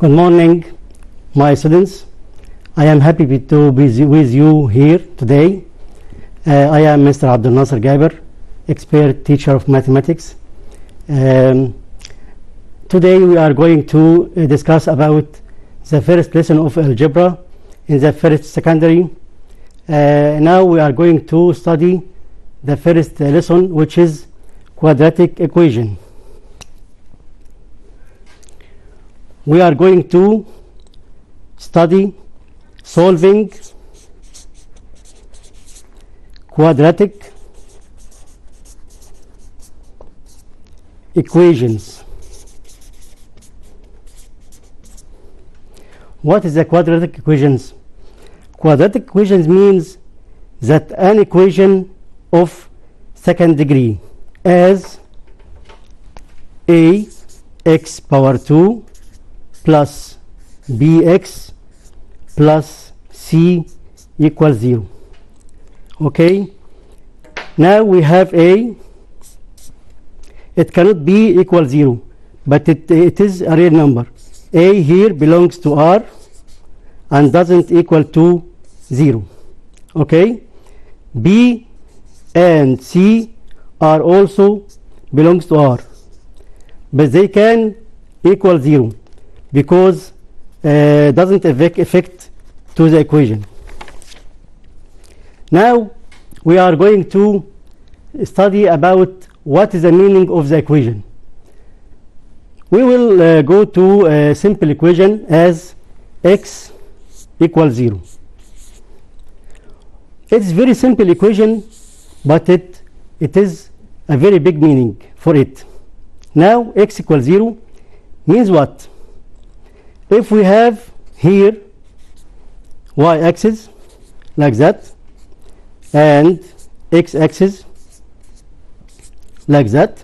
Good morning, my students. I am happy to be with you here today. I am Mr. Naasir Jabir, expert teacher of mathematics. Today we are going to discuss about the first lesson of algebra in the first secondary. Now we are going to study the first lesson, which is quadratic equation. We are going to study solving quadratic equations. What is the quadratic equations? Quadratic equations means that an equation of second degree as ax power 2 plus bx plus c equals 0. Okay, now we have a, it cannot be equal 0, but it is a real number. A here belongs to R and doesn't equal to 0. Okay, B and C are also belongs to R, but they can equal 0 because doesn't affect to the equation. Now we are going to study about what is the meaning of the equation. We will go to a simple equation as x equals 0. It's very simple equation, but it is a very big meaning for it. Now x equals 0 means what? If we have here y-axis like that and x-axis like that,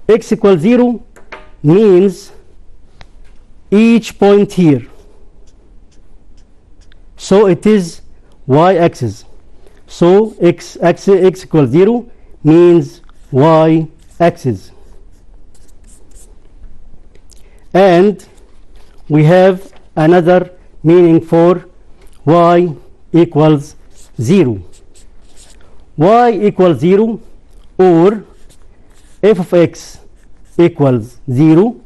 x equals 0 means each point here, so it is y-axis, so x equals 0 means y-axis. And we have another meaning for y equals 0. Y equals 0 or f of x equals 0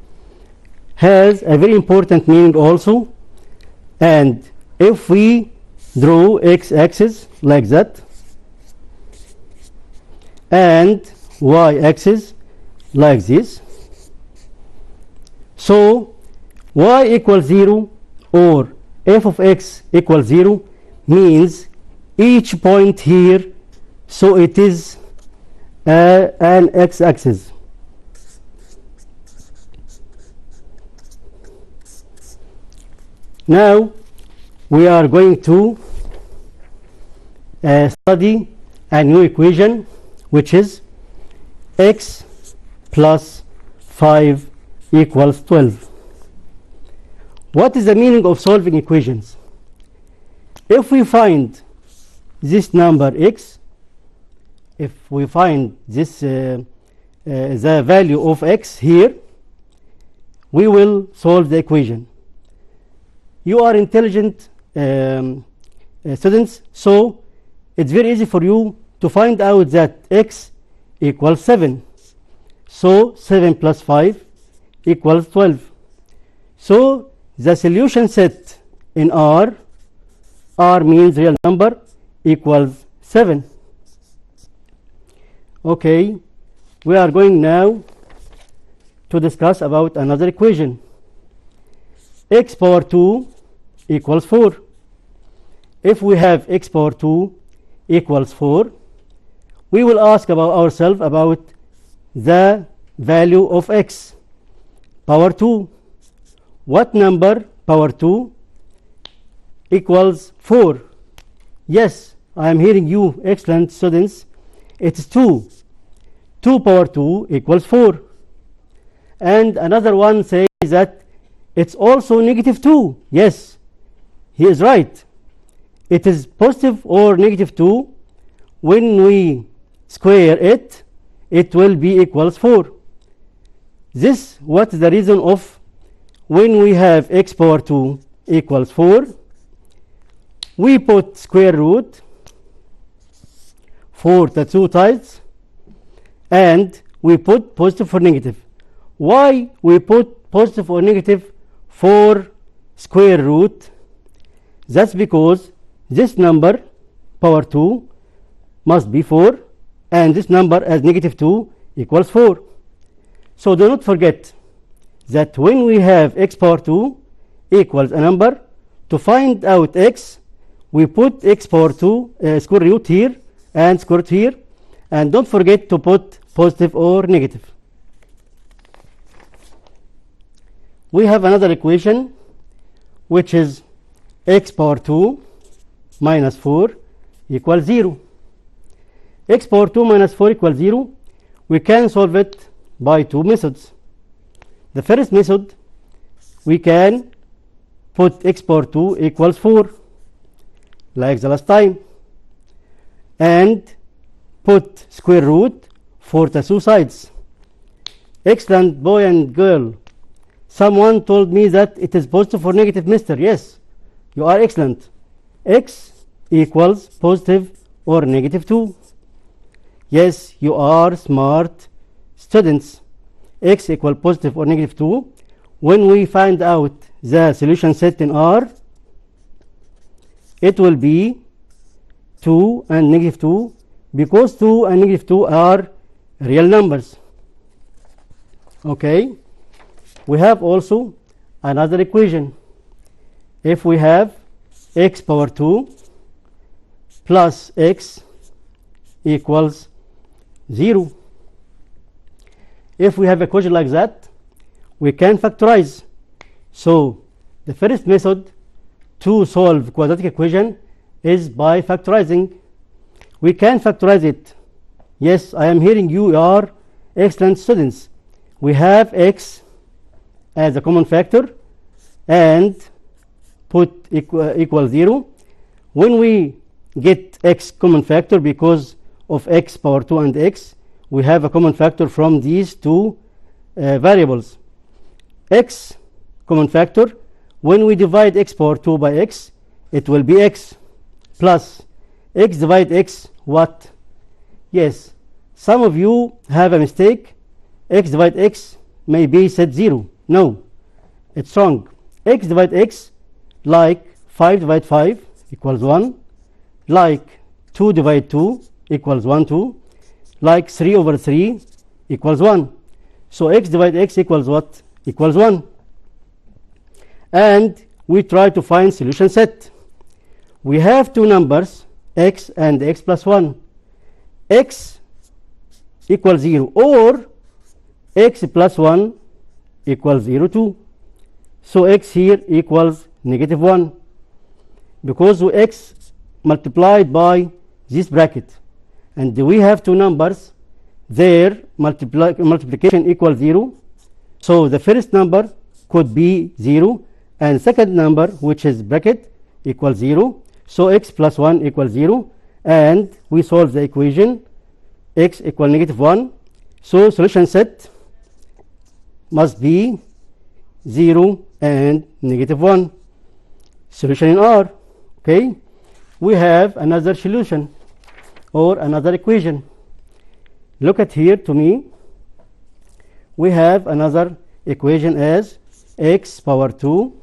has a very important meaning also. And if we draw x-axis like that and y-axis like this, so y equals 0 or f of x equals 0 means each point here, so it is an x-axis. Now we are going to study a new equation, which is x plus 5 equals 12. What is the meaning of solving equations? If we find this number x, if we find this the value of x here, we will solve the equation. You are intelligent students, so it's very easy for you to find out that x equals 7. So 7 plus 5 equals 12. So the solution set in R means real number, equals 7. Okay, we are going now to discuss about another equation. X power 2 equals 4. If we have x power 2 equals 4, we will ask about ourselves about the value of x power 2. What number power 2 equals 4? Yes, I am hearing you, excellent students. It's 2. 2 power 2 equals 4. And another one says that it's also negative 2. Yes, he is right. It is positive or negative 2. When we square it, it will be equals 4. This, what is the reason of when we have x power 2 equals 4, we put square root for the two sides and we put positive or negative. Why we put positive or negative for square root? That's because this number power 2 must be 4 and this number as negative 2 equals 4. So do not forget that when we have x power 2 equals a number, to find out x, we put x power 2 square root here and square root here, and don't forget to put positive or negative. We have another equation which is x power 2 minus 4 equals 0. X power 2 minus 4 equals 0. We can solve it by two methods. The first method, we can put x power 2 equals 4 like the last time and put square root for the two sides. Excellent, boy and girl. Someone told me that it is positive or negative, mister. Yes, you are excellent. X equals positive or negative 2. Yes, you are smart students. X equal positive or negative 2. When we find out the solution set in R, it will be 2 and negative 2, because 2 and negative 2 are real numbers. Okay, we have also another equation. If we have x power 2 plus x equals 0. If we have a equation like that, we can factorize. So the first method to solve quadratic equation is by factorizing. We can factorize it. Yes, I am hearing you are excellent students. We have x as a common factor and put equal 0. When we get x common factor because of x power 2 and x, we have a common factor from these two variables. X common factor, when we divide x power 2 by x, it will be x plus x divide x, what? Yes, some of you have a mistake. X divide x may be set 0. No, it's wrong. X divide x, like 5 divide 5 equals 1, like 2 divide 2 equals 1, 2, like 3 over 3 equals 1. So x divide x equals what? Equals 1. And we try to find solution set. We have two numbers, x and x plus 1. X equals 0 or x plus 1 equals 0, 2. So x here equals negative 1 because x multiplied by this bracket. And we have two numbers, their multiplication equals 0. So the first number could be 0 and second number, which is bracket, equals 0. So x plus 1 equals 0, and we solve the equation x equal negative 1. So solution set must be 0 and negative 1. Solution in R. Okay, we have another solution or another equation. Look at here to me. We have another equation as x power 2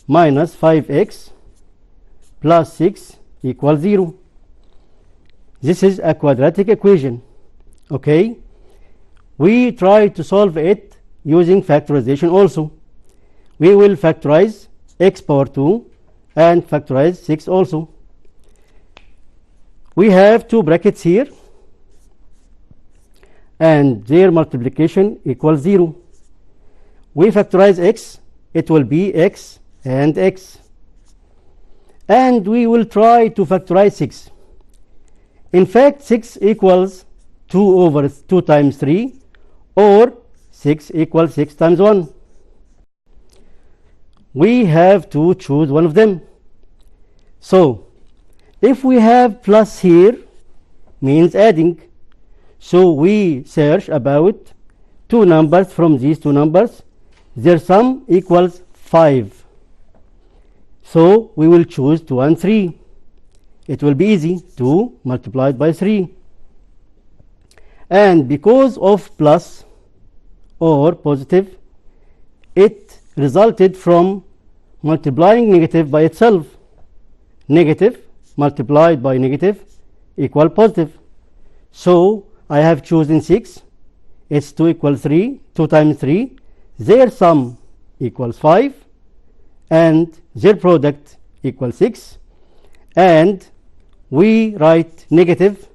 minus 5x plus 6 equals 0. This is a quadratic equation. Okay, we try to solve it using factorization also. We will factorize x power 2 and factorize 6 also. We have two brackets here and their multiplication equals 0. We factorize x, it will be x and x. And we will try to factorize 6. In fact, 6 equals 2 over 2 times 3, or 6 equals 6 times 1. We have to choose one of them. So if we have plus here, means adding. So we search about two numbers from these two numbers. their sum equals 5. So we will choose 2 and 3. It will be easy. 2 multiplied by 3. And because of plus or positive, it resulted from multiplying negative by itself. Negative multiplied by negative equal positive. So I have chosen 6. It's 2 equals 3. 2 times 3. Their sum equals 5. And their product equals 6. And we write negative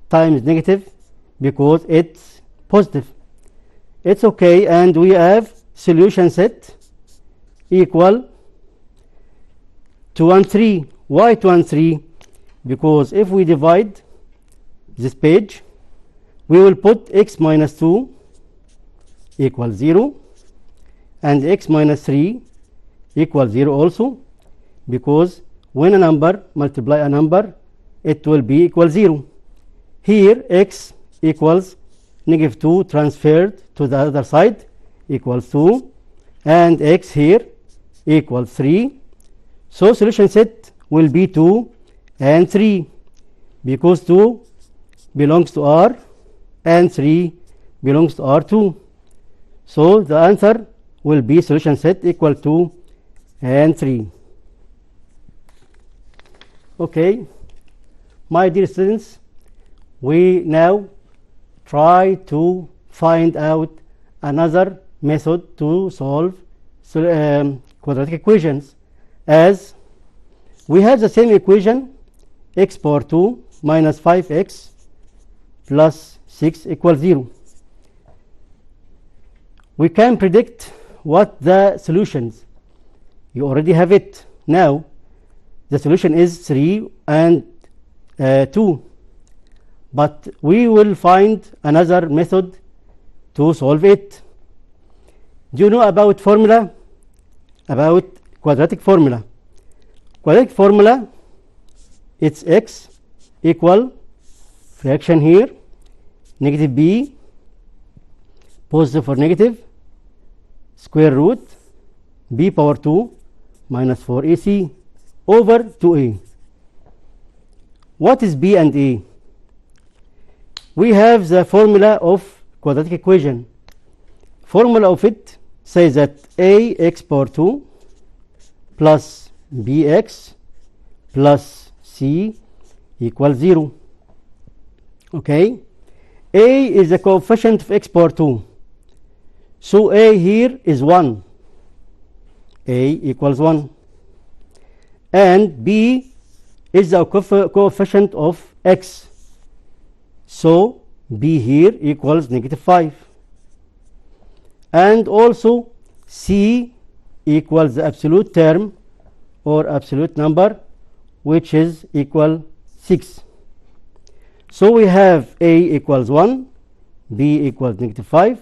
times negative because it's positive. It's okay. And we have solution set equal 2 and 3. Why 2 and 3? Because if we divide this page, we will put x minus 2 equals 0 and x minus 3 equals 0 also, because when a number multiply a number, it will be equal 0. Here x equals negative 2 transferred to the other side equals 2, and x here equals 3. So solution set will be 2 and 3, because 2 belongs to R and 3 belongs to R2. So the answer will be solution set equal 2 and 3. Okay, my dear students, we now try to find out another method to solve quadratic equations, as we have the same equation, x power 2 minus 5x plus 6 equals 0. We can predict what the solutions. You already have it. Now the solution is 3 and 2, but we will find another method to solve it. Do you know about formula? About quadratic formula. Quadratic formula, it's x equal fraction here, negative b, positive for negative, square root b power 2 minus 4ac over 2a. What is b and a? We have the formula of quadratic equation. Formula of it says that ax power 2 plus bx plus c equals 0. Okay, a is the coefficient of x power 2, so a here is 1. A equals 1. And b is the coefficient of x, so b here equals negative 5. And also c equals the absolute term or absolute number, which is equal 6. So we have a equals 1, b equals negative 5,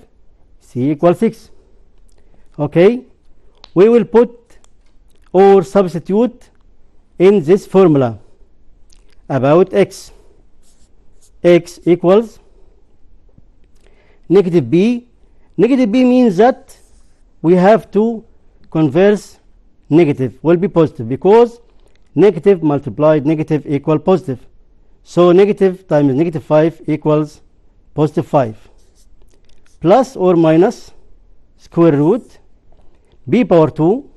c equals 6. Okay, we will put or substitute in this formula about x. X equals negative b. Negative b means that we have to converse negative, will be positive, because negative multiplied negative equal positive. So negative times negative 5 equals positive 5, plus or minus square root b power 2,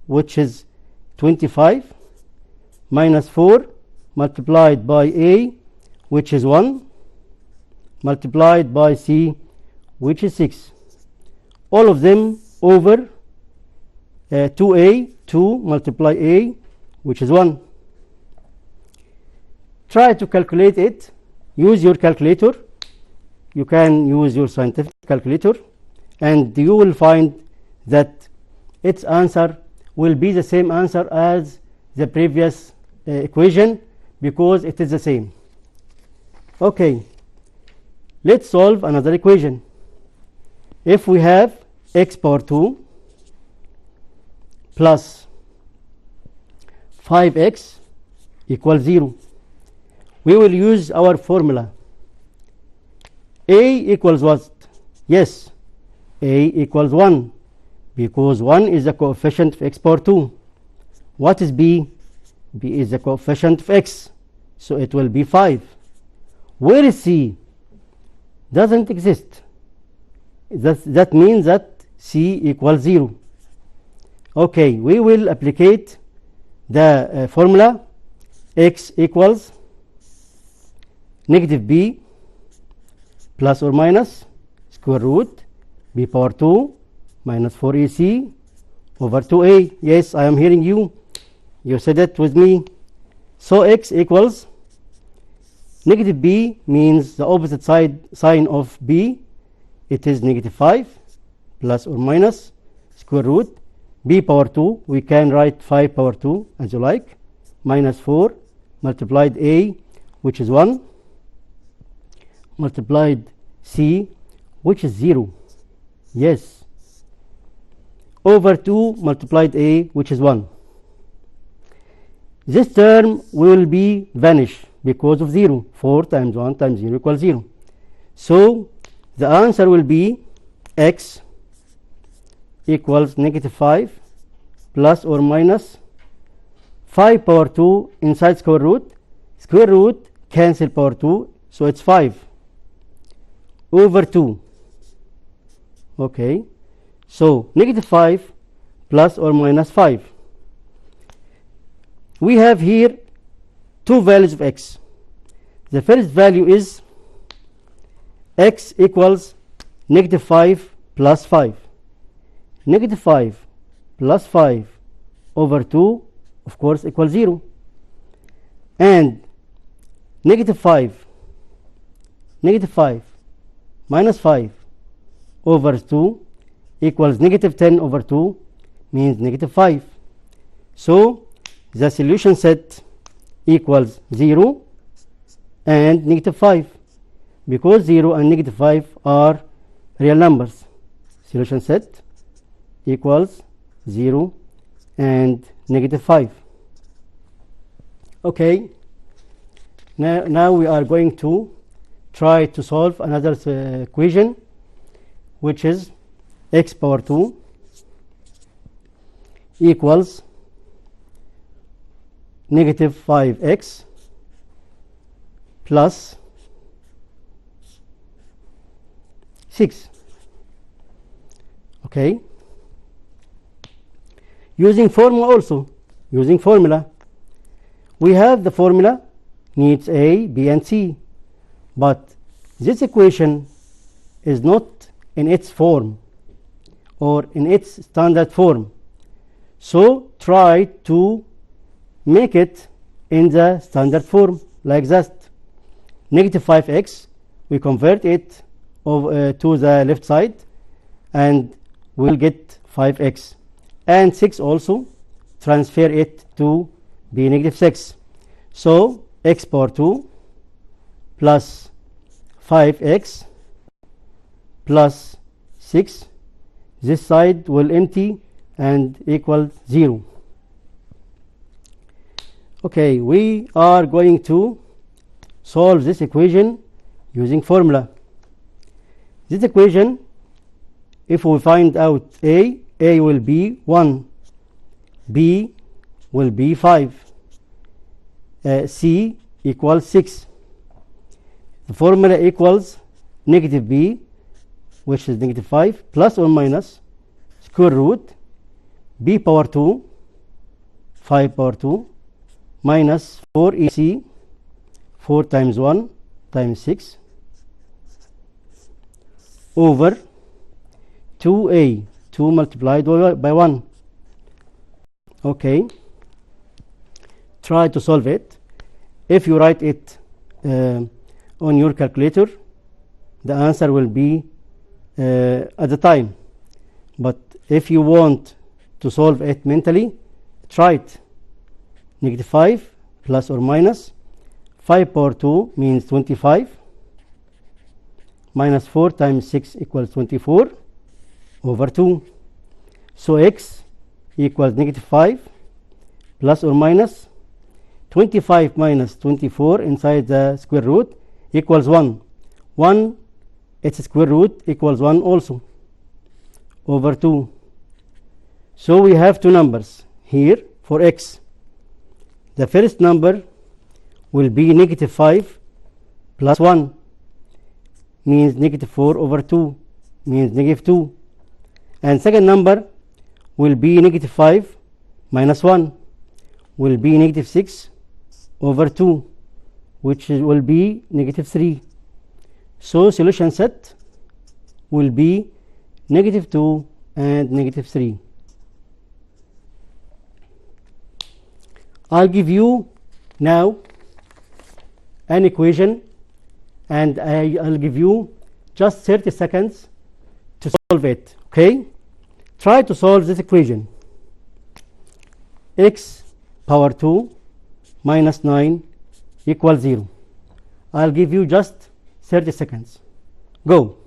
which is 25, minus 4 multiplied by a, which is 1, multiplied by c, which is 6. All of them over 2a, 2 multiply a, which is 1. Try to calculate it. Use your calculator. You can use your scientific calculator, and you will find that its answer will be the same answer as the previous equation, because it is the same. Okay, let's solve another equation. If we have x power 2 plus 5x equals 0, we will use our formula. A equals what? Yes, a equals 1, because 1 is the coefficient of x power 2. What is b? b is the coefficient of x, so it will be 5. Where is c? Doesn't exist. That means that c equals 0. Okay, we will applicate the formula x equals negative b plus or minus square root b power 2 minus 4ac over 2a. Yes, I am hearing you. You said it with me. So x equals negative b means the opposite sign of b. It is negative 5 plus or minus square root b power 2. We can write 5 power 2 as you like, minus 4 multiplied a, which is 1, multiplied c, which is 0. Yes. Over 2 multiplied a, which is 1. This term will be vanish because of 0. 4 times 1 times 0 equals 0. So the answer will be x equals negative 5 plus or minus 5 power 2 inside square root. Square root cancel power 2, so it's 5 over 2. Okay, so negative 5 plus or minus 5. We have here two values of x. The first value is x equals negative 5 plus 5. Negative 5 plus 5 over 2, of course, equals 0. And negative 5 minus 5 over 2 equals negative 10 over 2, means negative 5. So the solution set equals 0 and negative 5, because 0 and negative 5 are real numbers. Solution set equals 0 and negative 5. Okay, now we are going to try to solve another equation, which is x power 2 equals negative 5x plus 6. Okay, using formula also. Using formula, we have the formula needs a, b, and c, but this equation is not in its form or in its standard form. So try to make it in the standard form like that. Negative 5x, we convert it to the left side and we'll get 5x, and 6 also transfer it to be negative 6. So x power 2 plus 5x plus 6, this side will empty and equal 0. Okay, we are going to solve this equation using formula. This equation, if we find out a will be 1, b will be 5, c equals 6. The formula equals negative b, which is negative 5, plus or minus square root b power 2, 5 power 2, minus 4ac, 4 times 1 times 6, over 2a, 2 multiplied by 1. Okay, try to solve it. If you write it on your calculator, the answer will be at the time. But if you want to solve it mentally, try it. Negative 5 plus or minus 5 power 2 means 25, minus 4 times 6 equals 24 over 2. So x equals negative 5 plus or minus 25 minus 24 inside the square root equals 1. 1, its square root equals 1 also, over 2. So we have two numbers here for x. The first number will be negative 5 plus 1, means negative 4 over 2, means negative 2. And second number will be negative 5 minus 1, will be negative 6 over 2, which will be negative 3. So solution set will be negative 2 and negative 3. I'll give you now an equation, and I'll give you just 30 seconds to solve it. Okay? Try to solve this equation. X power 2 minus 9 equals 0. I'll give you just 30 seconds. Go.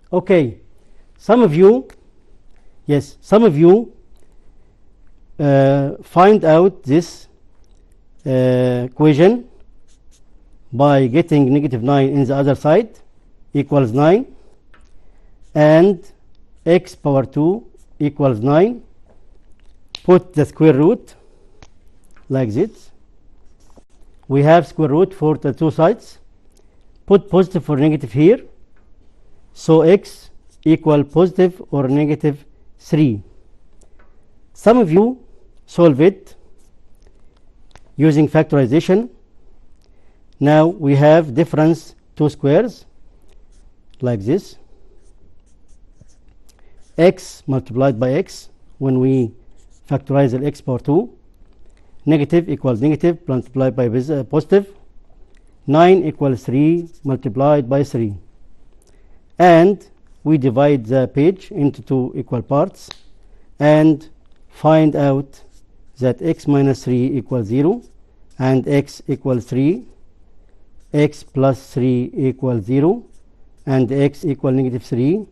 Okay, some of you find out this equation by getting negative 9 in the other side equals 9, and x power 2 equals 9. Put the square root like this. We have square root for the two sides. Put positive for negative here. So x equal positive or negative 3. Some of you solve it using factorization. Now we have difference two squares like this. X multiplied by x, when we factorize the x power 2, negative equals negative multiplied by positive. 9 equals 3 multiplied by 3. And we divide the page into two equal parts and find out that x minus 3 equals 0 and x equals 3, x plus 3 equals 0 and x equal negative 3.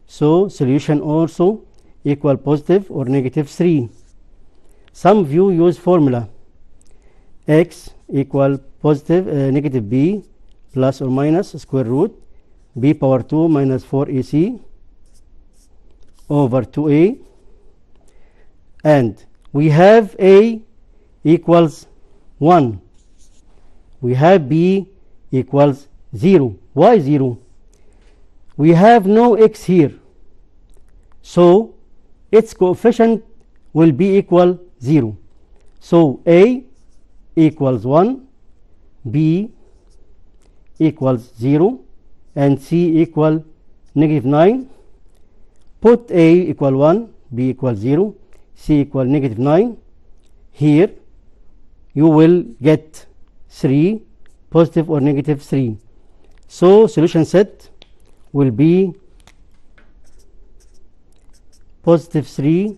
So solution also equal positive or negative 3. Some of you use formula x equal positive negative b plus or minus square root b power 2 minus 4ac over 2a, and we have a equals 1, we have b equals 0. Why 0? We have no x here, so its coefficient will be equal 0. So a equals 1, b equals 0, and c equal negative 9. Put a equal 1, b equal 0, c equal negative 9. Here you will get 3, positive or negative 3. So solution set will be positive 3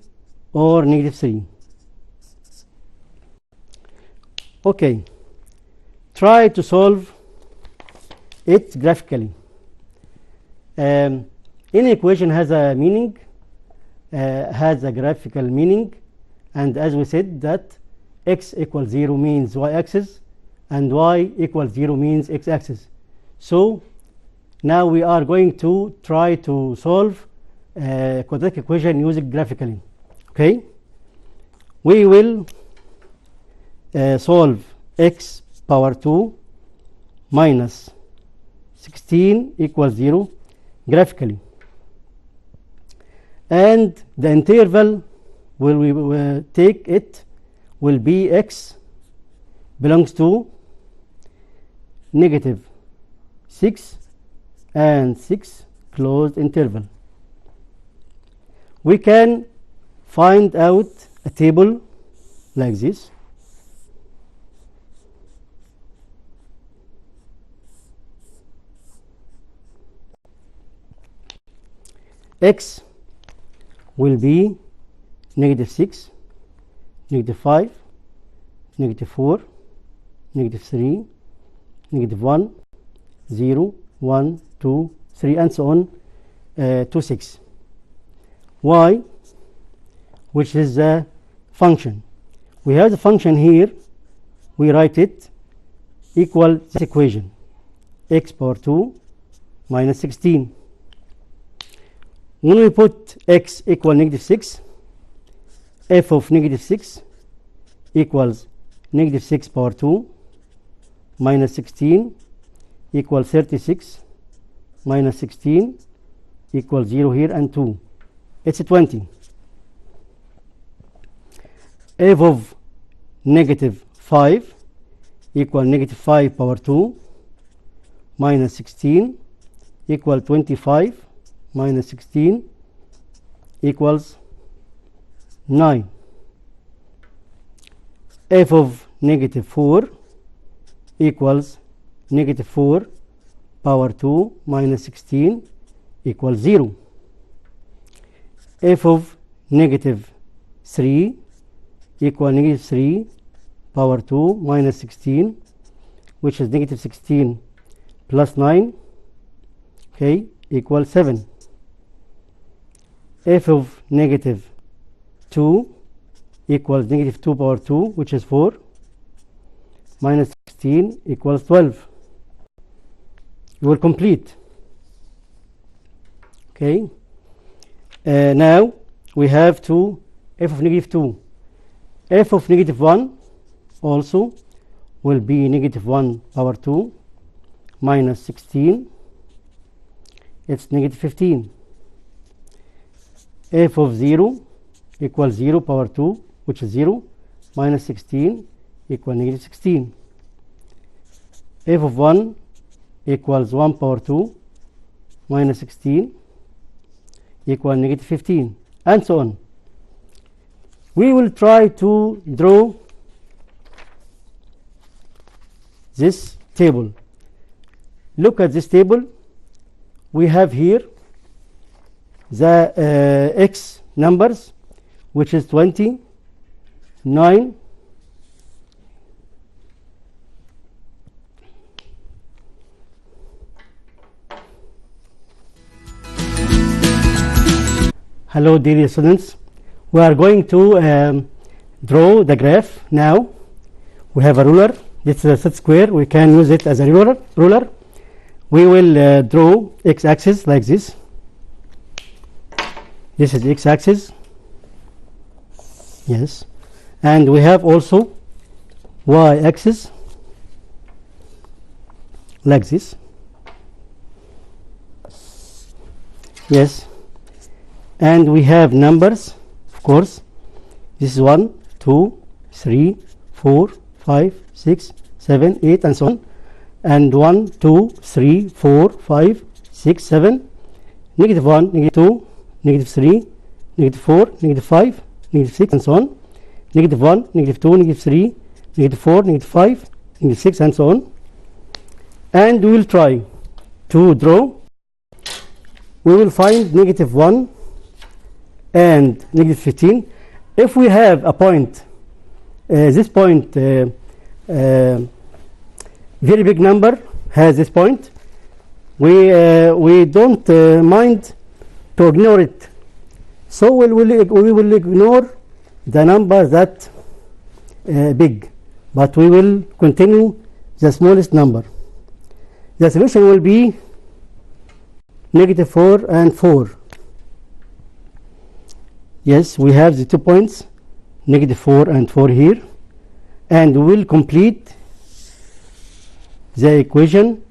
or negative 3. Okay, try to solve it graphically. Any equation has a meaning, has a graphical meaning, and as we said that x equals 0 means y-axis and y equals 0 means x-axis. So now we are going to try to solve a quadratic equation using graphically. Okay, we will solve x power 2 minus 16 equals 0 graphically, and the interval will we take it will be x belongs to negative 6 and 6 closed interval. We can find out a table like this. X will be negative 6, negative 5, negative 4, negative 3, negative 1, 0, 1, 2, 3, and so on to 6. Y, which is the function. We have the function here. We write it equal this equation, x power 2 minus 16. When we put x equal negative 6, f of negative 6 equals negative 6 power 2 minus 16 equals 36 minus 16 equals 0 here and 2. It's 20. f of negative 5 equal negative 5 power 2 minus 16 equal 25 minus 16 equals 9. f of negative 4 equals negative 4 power 2 minus 16 equals 0. f of negative 3 equal negative 3 power 2 minus 16, which is negative 16 plus 9, okay, equals 7. f of negative 2 equals negative 2 power 2, which is 4, minus 16 equals 12. You will complete. Okay. Now we have to f of negative 2. f of negative 1 also will be negative 1 power 2 minus 16. It's negative 15. f of 0 equals 0 power 2, which is 0, minus 16 equal negative 16. f of 1 equals 1 power 2 minus 16 equal negative 15, and so on. We will try to draw this table. Look at this table. We have here the x numbers, which is 20, 9, hello dear students. We are going to draw the graph now. We have a ruler. This is a set square. We can use it as a ruler. We will draw x-axis like this. This is x-axis. Yes. And we have also y-axis like this. Yes. And we have numbers, of course. This is 1, 2, 3, 4, 5, 6, 7, 8, and so on. And 1, 2, 3, 4, 5, 6, 7, negative 1, negative 2, negative 3, negative 4, negative 5, negative 6, and so on. Negative 1, negative 2, negative 3, negative 4, negative 5, negative 6, and so on. And we will try to draw. We will find negative 1 and negative 15. If we have a point, this point, very big number has this point, we don't mind to ignore it. So we will ignore the number that big, but we will continue the smallest number. The solution will be negative 4 and 4. Yes, we have the 2 points, negative 4 and 4 here, and we will complete the equation,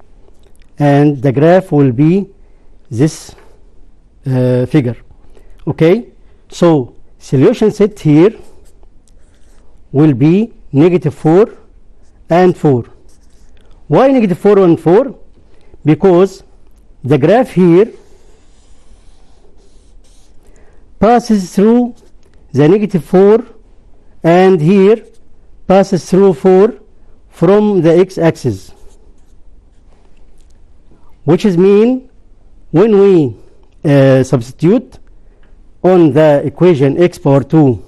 and the graph will be this figure. Okay, so solution set here will be negative 4 and 4. Why negative 4 and 4? Because the graph here passes through the negative 4, and here passes through 4 from the x-axis, which is mean when we substitute on the equation x power 2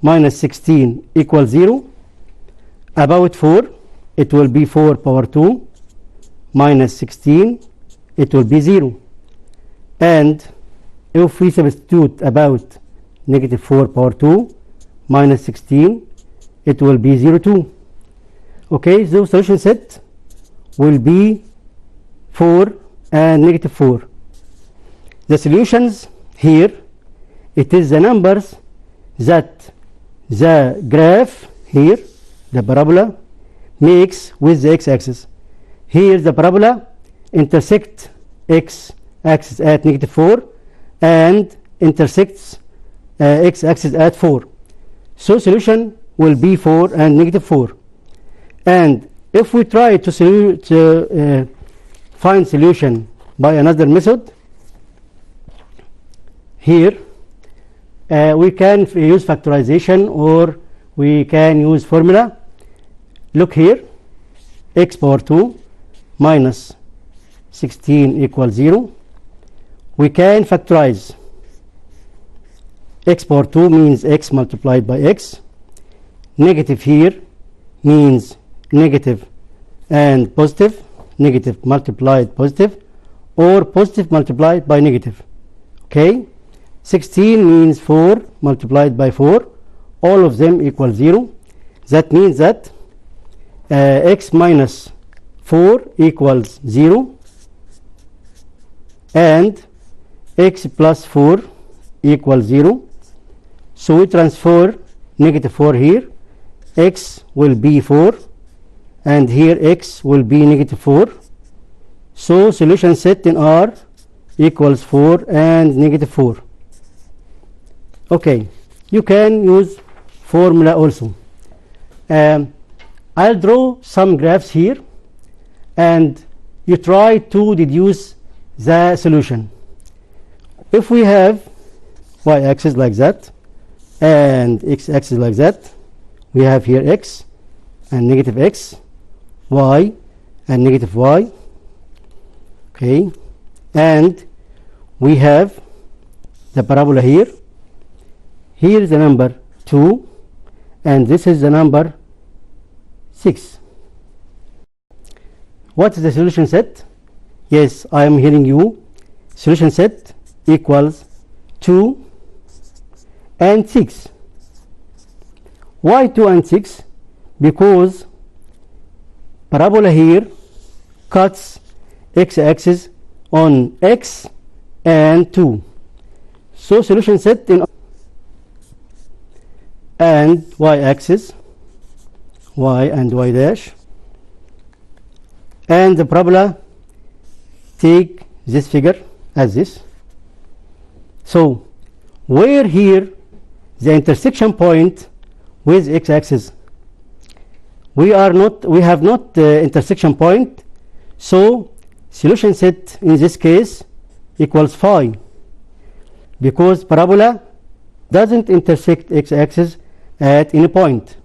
minus 16 equals 0, about 4, it will be 4 power 2 minus 16 it will be 0. And if we substitute about negative 4 power 2 minus 16, it will be 0 2. Okay, so solution set will be 4 and negative 4. The solutions here, it is the numbers that the graph here, the parabola, makes with the x-axis. Here the parabola intersects x-axis at negative 4 and intersects x-axis at 4. So solution will be 4 and negative 4. And if we try to find solution by another method, here we can use factorization or we can use formula. Look here, x power 2 minus 16 equals 0. We can factorize. X power 2 means x multiplied by x. Negative here means negative and positive, negative multiplied positive, or positive multiplied by negative. Okay, 16 means 4 multiplied by 4, all of them equal 0. That means that x minus 4 equals 0 and x plus 4 equals 0. So we transfer negative 4 here, x will be 4 and here x will be negative 4. So solution set in R equals 4 and negative 4. Okay, you can use formula also. I'll draw some graphs here and you try to deduce the solution. If we have y-axis like that and x-axis like that, we have here x and negative x, y and negative y. Okay, and we have the parabola here. Here is the number 2 and this is the number 6. What is the solution set? Yes, I am hearing you. Solution set equals 2 and 6. Why 2 and 6? Because parabola here cuts x-axis on x and 2. So solution set in and y-axis, y and y dash, and the parabola take this figure as this. So where here the intersection point with x-axis, we have not intersection point, so solution set in this case equals phi, because parabola doesn't intersect x-axis at any point.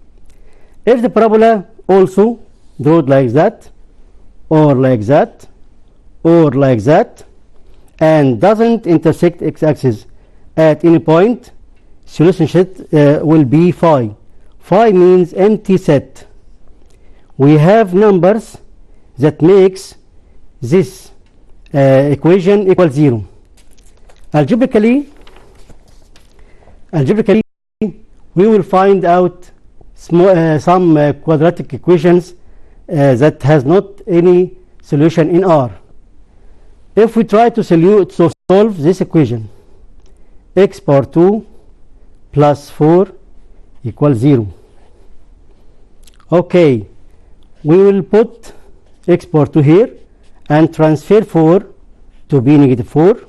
If the parabola also drawn like that or like that or like that and doesn't intersect x-axis at any point, solution set will be phi. Phi means empty set. We have numbers that makes this equation equal 0. Algebraically we will find out some quadratic equations that has not any solution in R. If we try to solve this equation, x power 2 plus 4 equals 0. Okay, we will put x power 2 here and transfer 4 to be negative 4,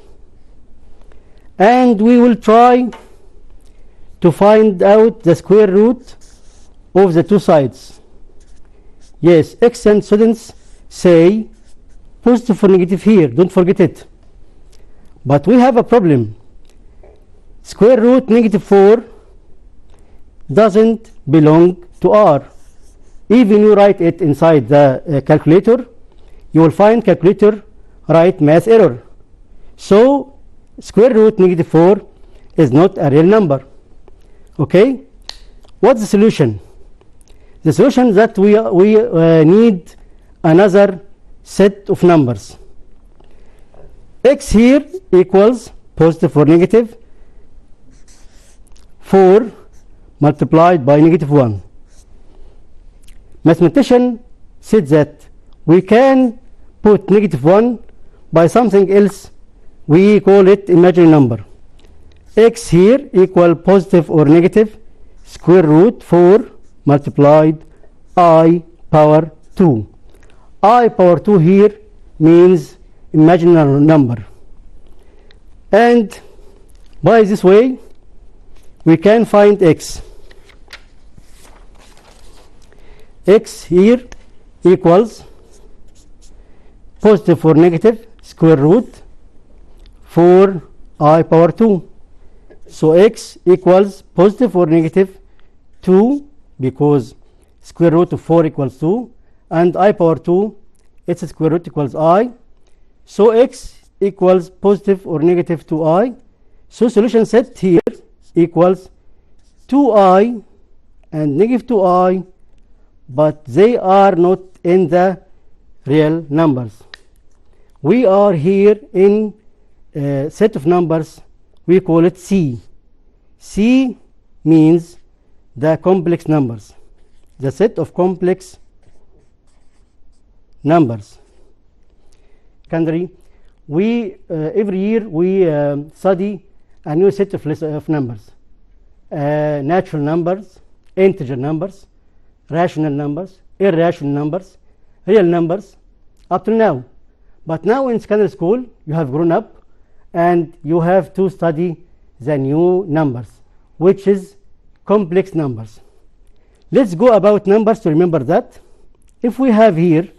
and we will try to find out the square root of the two sides. Yes, excellent students say positive for negative here, don't forget it. But we have a problem. Square root negative 4 doesn't belong to R. Even you write it inside the calculator, you will find calculator write math error. So square root negative 4 is not a real number. Okay, what's the solution? The solution is that we need another set of numbers. x here equals positive or negative 4 multiplied by negative 1. Mathematician said that we can put negative 1 by something else. We call it imaginary number. X here equal positive or negative square root 4 multiplied I power 2. I power 2 here means imaginary number. And by this way, we can find x. X here equals positive or negative square root 4 I power 2. So x equals positive or negative 2 because square root of 4 equals 2, and I power 2, its square root equals I. So x equals positive or negative 2i. So solution set here equals 2i and negative 2i, but they are not in the real numbers. We are here in a set of numbers, we call it C. C means the complex numbers, the set of complex numbers. Secondary, we every year we study a new set of numbers, natural numbers, integer numbers, rational numbers, irrational numbers, real numbers, up till now. But now in secondary school you have grown up and you have to study the new numbers, which is complex numbers. Let's go about numbers to remember that. If we have here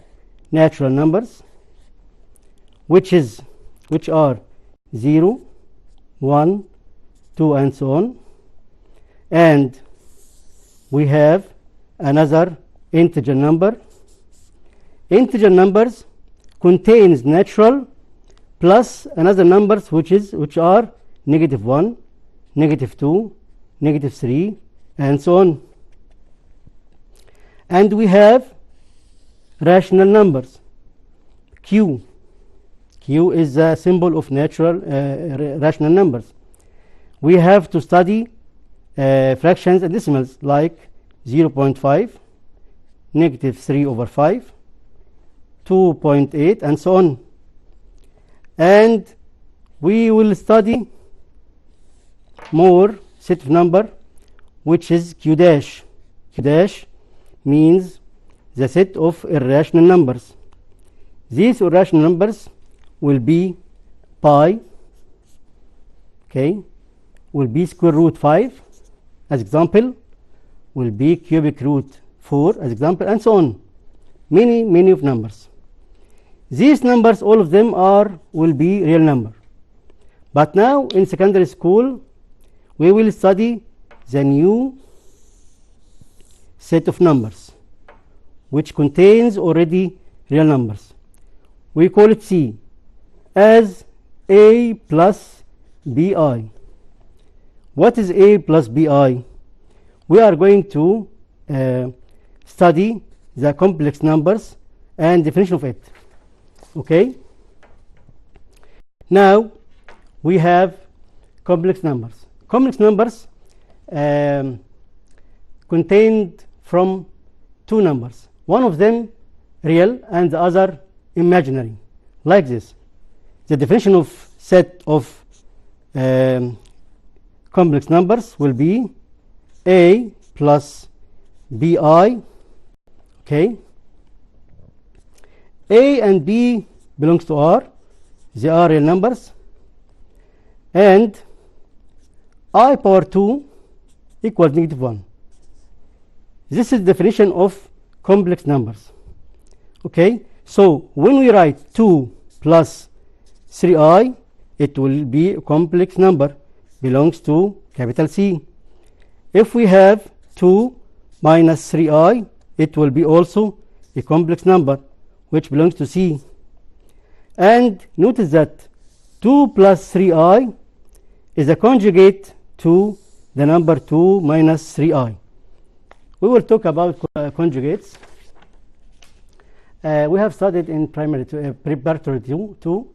natural numbers, which are 0, 1, 2, and so on, and we have another integer number. Integer numbers contains natural plus another numbers which are negative 1, negative 2, negative 3, and so on. And we have rational numbers. Q is the symbol of natural rational numbers. We have to study fractions and decimals like 0.5, negative 3 over 5, 2.8, and so on. And we will study more set of number, which is Q dash. Q dash means the set of irrational numbers. These irrational numbers will be pi, okay, will be square root 5 as example, will be cubic root 4 as example, and so on. Many of numbers. These numbers, all of them will be real number. But now in secondary school we will study the new set of numbers which contains already real numbers. We call it C as A plus BI. What is A plus BI? We are going to study the complex numbers and definition of it. Okay? Now we have complex numbers. Complex numbers contained from two numbers. One of them real and the other imaginary, like this. The definition of set of complex numbers will be A plus BI. Okay. A and B belongs to R. They are real numbers. And I power 2 equals negative 1. This is the definition of complex numbers. Okay. So when we write 2 plus 3i, it will be a complex number, belongs to capital C. If we have 2 minus 3i, it will be also a complex number which belongs to C. And notice that 2 plus 3i is a conjugate to the number 2 minus 3i. We will talk about conjugates. We have studied in preparatory 2,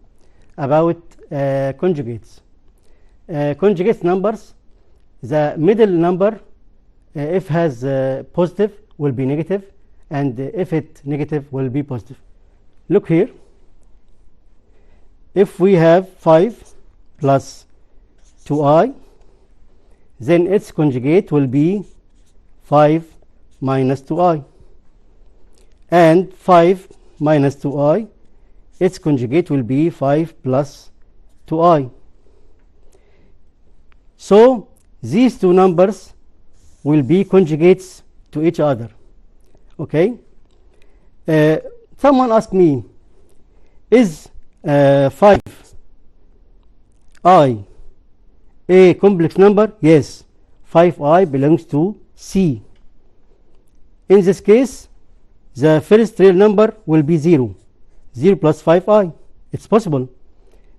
about conjugates. Conjugate numbers, the middle number, if has positive, will be negative, and if it negative, will be positive. Look here. If we have 5 plus 2i, then its conjugate will be 5 minus 2i. And 5 minus 2i, its conjugate will be 5 plus 2i. So these two numbers will be conjugates to each other. Okay? Someone asked me, is 5i a complex number? Yes, 5i belongs to C. In this case, the first real number will be 0. 0 plus 5i. It's possible.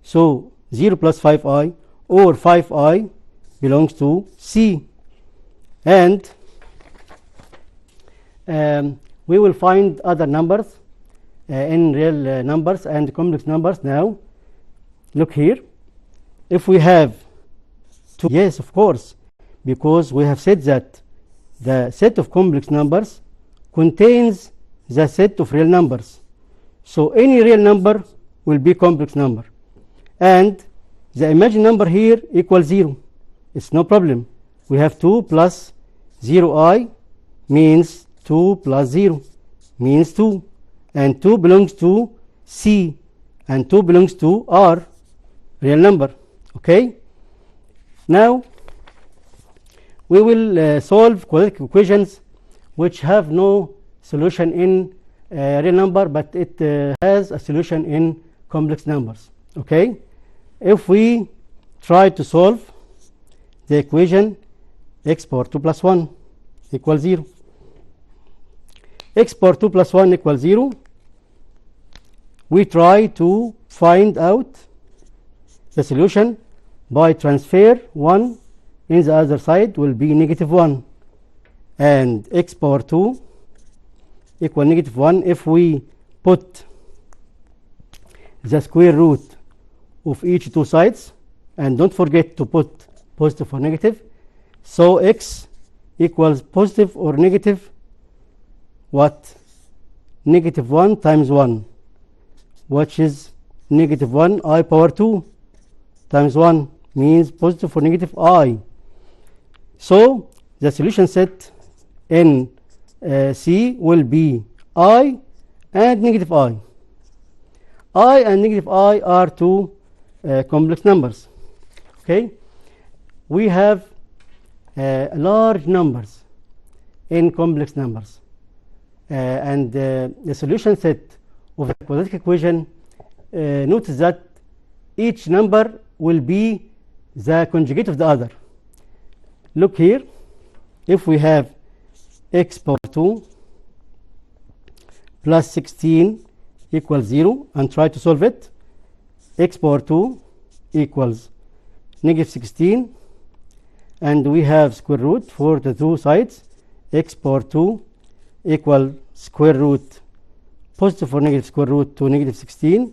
So 0 plus 5i or 5i belongs to C. And we will find other numbers in real numbers and complex numbers now. Look here. If we have 2, yes, of course, because we have said that the set of complex numbers contains the set of real numbers. So any real number will be complex number. And the imaginary number here equals 0. It's no problem. We have 2 plus 0i means 2 plus 0 means 2. And 2 belongs to C. And 2 belongs to R, real number. Okay? Now, we will solve quadratic equations which have no solution in real number, but it has a solution in complex numbers. Okay? If we try to solve the equation x power 2 plus 1 equals 0. X power 2 plus 1 equals 0. We try to find out the solution by transfer 1 in the other side will be negative 1. And x power 2 equal negative 1 if we put the square root of each two sides, and don't forget to put positive or negative. So x equals positive or negative what? Negative 1 times 1, which is negative 1 I power 2 times 1 means positive or negative I. So the solution set in C will be I and negative I. I and negative I are two complex numbers. Okay? We have large numbers in complex numbers. And the solution set of the quadratic equation, notice that each number will be the conjugate of the other. Look here. If we have x power 2 plus 16 equals 0 and try to solve it, x power 2 equals negative 16, and we have square root for the two sides. X power 2 equal square root positive or negative square root to negative 16.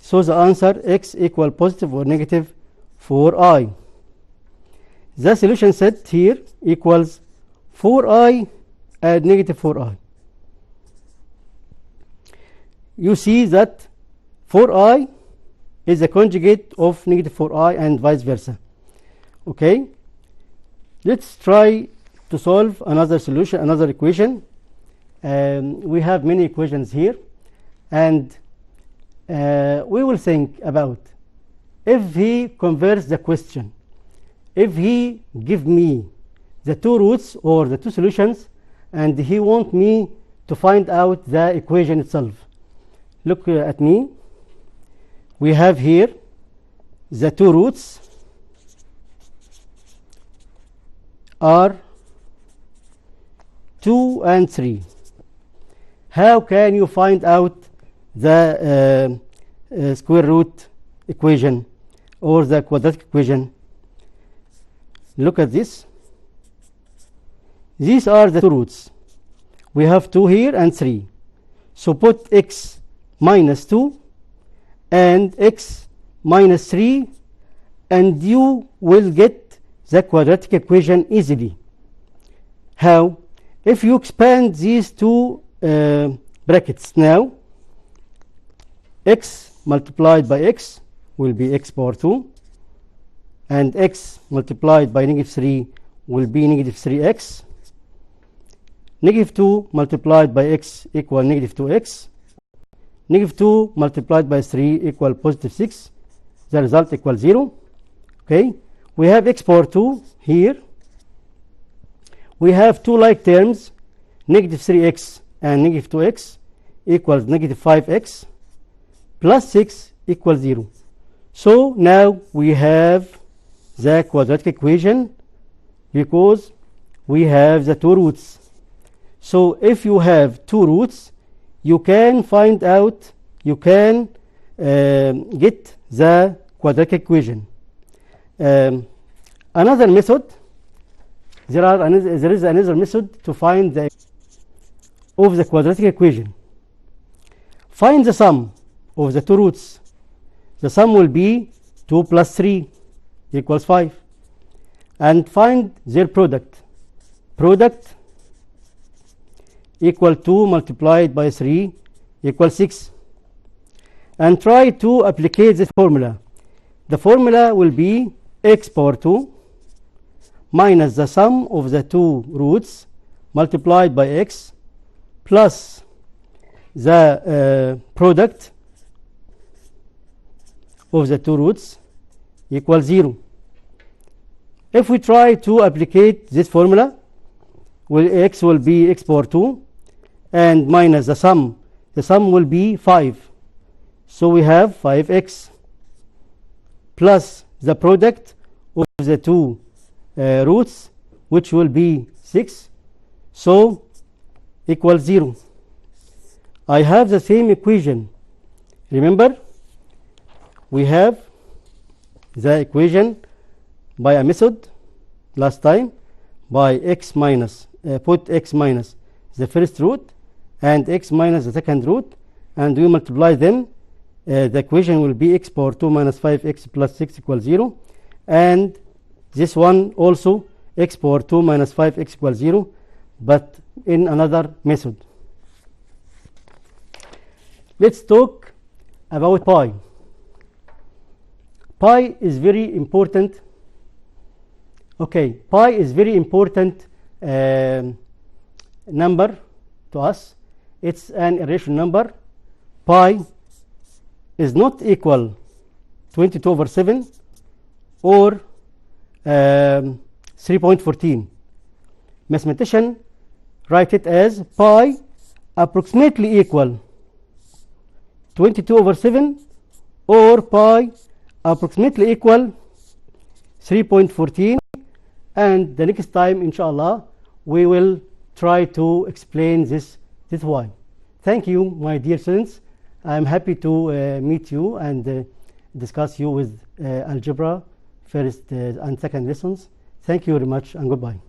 So the answer x equal positive or negative 4i. The solution set here equals 4i and negative 4i. You see that 4i is a conjugate of negative 4i and vice versa. Okay? Let's try to solve another solution, another equation. We have many equations here, and we will think about if he converts the question, if he give me the two roots or the two solutions, and he want me to find out the equation itself. Look at me. We have here the two roots are 2 and 3. How can you find out the square root equation or the quadratic equation? Look at this. These are the two roots. We have 2 here and 3. So put x minus 2 and x minus 3, and you will get the quadratic equation easily. How? If you expand these two brackets now, x multiplied by x will be x power 2, and x multiplied by negative 3 will be negative 3x. Negative 2 multiplied by x equal negative 2x. Negative 2 multiplied by 3 equal positive 6. The result equals 0. Okay, we have x power 2 here. We have two like terms, negative 3x and negative 2x equals negative 5x plus 6 equals 0. So now we have the quadratic equation because we have the two roots. So if you have two roots, you can find out, you can get the quadratic equation. Another method, there is another method to find the of the quadratic equation. Find the sum of the two roots. The sum will be 2 plus 3 equals 5. And find their product. Product equal 2 multiplied by 3 equals 6. And try to apply this formula. The formula will be x power 2 minus the sum of the two roots multiplied by x plus the product of the two roots equals 0. If we try to apply this formula, x will be x power 2 and minus the sum will be 5. So we have 5x plus the product of the two roots, which will be 6. So equals 0. I have the same equation. Remember, we have the equation by a method last time by x minus, put x minus the first root and x minus the second root, and we multiply them. The equation will be x power 2 minus 5x plus 6 equals 0. And this one also x power 2 minus 5x equals 0, but in another method. Let's talk about pi. Pi is very important. Okay, pi is very important number to us. It's an irrational number. Pi is not equal 22 over 7 or 3.14. Mathematician write it as pi approximately equal 22 over 7 or pi approximately equal 3.14, and the next time inshallah we will try to explain this why. Thank you, my dear students. I'm happy to meet you and discuss you with algebra first and second lessons. Thank you very much and goodbye.